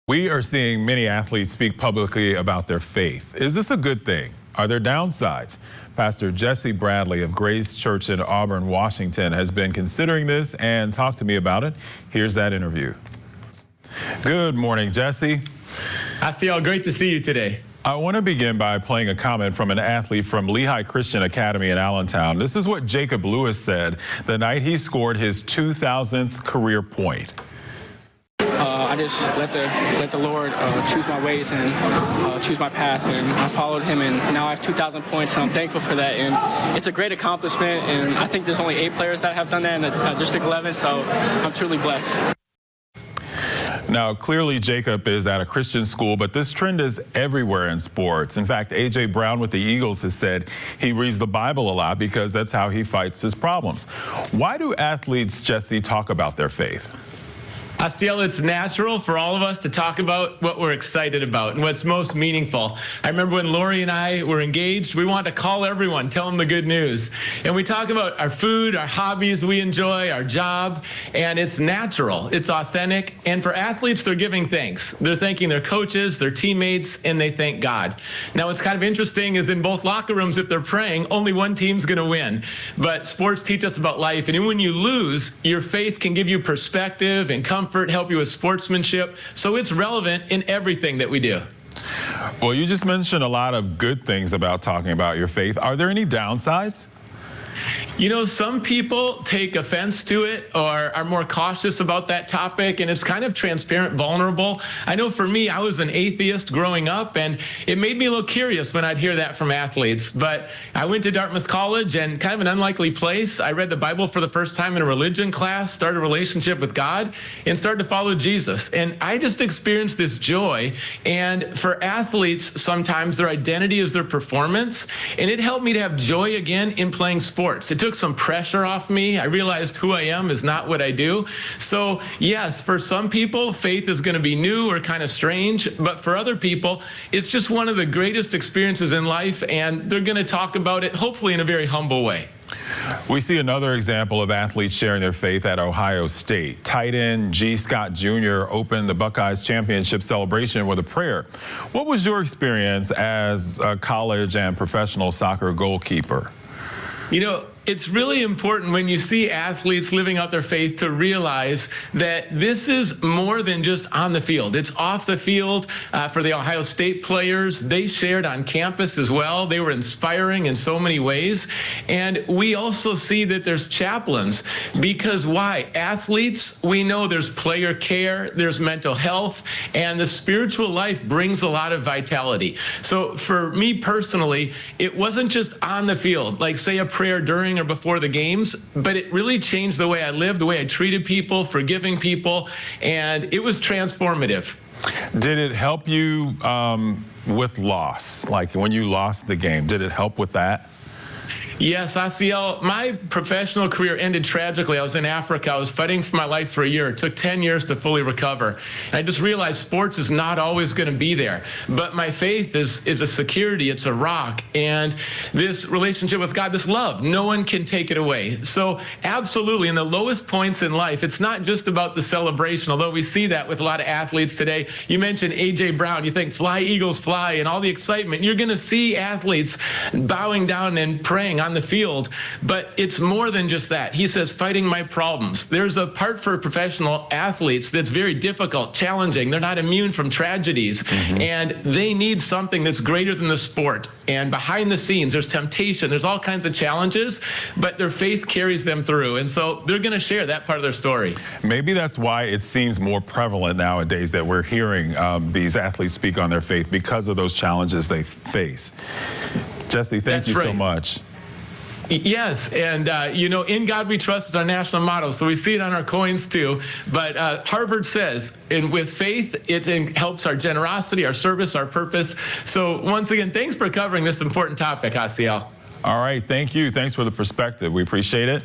We are seeing many athletes speak publicly about their faith. Is this a good thing? Are there downsides? Pastor Jesse Bradley of Grace Church in Auburn, Washington, has been considering this and talked to me about it. Here's that interview. Good morning, Jesse. Astiel, great to see you today. I want to begin by playing a comment from an athlete from Lehigh Christian Academy in Allentown. This is what Jacob Lewis said the night he scored his 2000th career point. I just let the Lord choose my ways and choose my path, and I followed him, and now I have 2,000 points, and I'm thankful for that. And it's a great accomplishment, and I think there's only 8 players that have done that in the District 11, so I'm truly blessed. Now, clearly Jacob is at a Christian school, but this trend is everywhere in sports. In fact, A.J. Brown with the Eagles has said he reads the Bible a lot because that's how he fights his problems. Why do athletes, Jesse, talk about their faith? Astiel, it's natural for all of us to talk about what we're excited about and what's most meaningful. I remember when Lori and I were engaged, we wanted to call everyone, tell them the good news. And we talk about our food, our hobbies we enjoy, our job, and it's natural, it's authentic. And for athletes, they're giving thanks. They're thanking their coaches, their teammates, and they thank God. Now, what's kind of interesting is in both locker rooms, if they're praying, only one team's going to win. But sports teach us about life. And when you lose, your faith can give you perspective and comfort, help you with sportsmanship. So it's relevant in everything that we do. Well, you just mentioned a lot of good things about talking about your faith. Are there any downsides? You know, some people take offense to it or are more cautious about that topic, and it's kind of transparent, vulnerable. I know for me, I was an atheist growing up, and it made me a little curious when I'd hear that from athletes. But I went to Dartmouth College, and kind of an unlikely place. I read the Bible for the first time in a religion class, started a relationship with God, and started to follow Jesus. And I just experienced this joy. And for athletes, sometimes their identity is their performance, and it helped me to have joy again in playing sports. It took some pressure off me. I realized who I am is not what I do. So yes, for some people, faith is going to be new or kind of strange, but for other people, it's just one of the greatest experiences in life, and they're going to talk about it, hopefully in a very humble way. We see another example of athletes sharing their faith at Ohio State. Tight end G. Scott Jr. opened the Buckeyes championship celebration with a prayer. What was your experience as a college and professional soccer goalkeeper? You know, it's really important when you see athletes living out their faith to realize that this is more than just on the field. It's off the field. For the Ohio State players, they shared on campus as well. They were inspiring in so many ways. And we also see that there's chaplains. Because why? Athletes, we know there's player care, there's mental health, and the spiritual life brings a lot of vitality. So for me personally, it wasn't just on the field, like say a prayer during or before the games, but it really changed the way I lived, the way I treated people, forgiving people, and it was transformative. Did it help you with loss? Like when you lost the game, did it help with that? Yes, Astiel, my professional career ended tragically. I was in Africa. I was fighting for my life for a year. It took 10 years to fully recover. And I just realized sports is not always going to be there. But my faith is a security. It's a rock. And this relationship with God, this love, no one can take it away. So absolutely, in the lowest points in life, it's not just about the celebration, although we see that with a lot of athletes today. You mentioned A.J. Brown. You think fly, Eagles, fly, and all the excitement. You're going to see athletes bowing down and praying on the field, but it's more than just that. He says, fighting my problems. There's a part for professional athletes that's very difficult, challenging. They're not immune from tragedies, and they need something that's greater than the sport. And behind the scenes, there's temptation, there's all kinds of challenges, but their faith carries them through. And so they're going to share that part of their story. Maybe that's why it seems more prevalent nowadays that we're hearing these athletes speak on their faith because of those challenges they face. Jesse, thank you so much. Yes, and you know, in God we trust is our national motto, so we see it on our coins too. But Harvard says, and with faith, it helps our generosity, our service, our purpose. So once again, thanks for covering this important topic, Astiel. All right, thank you. Thanks for the perspective. We appreciate it.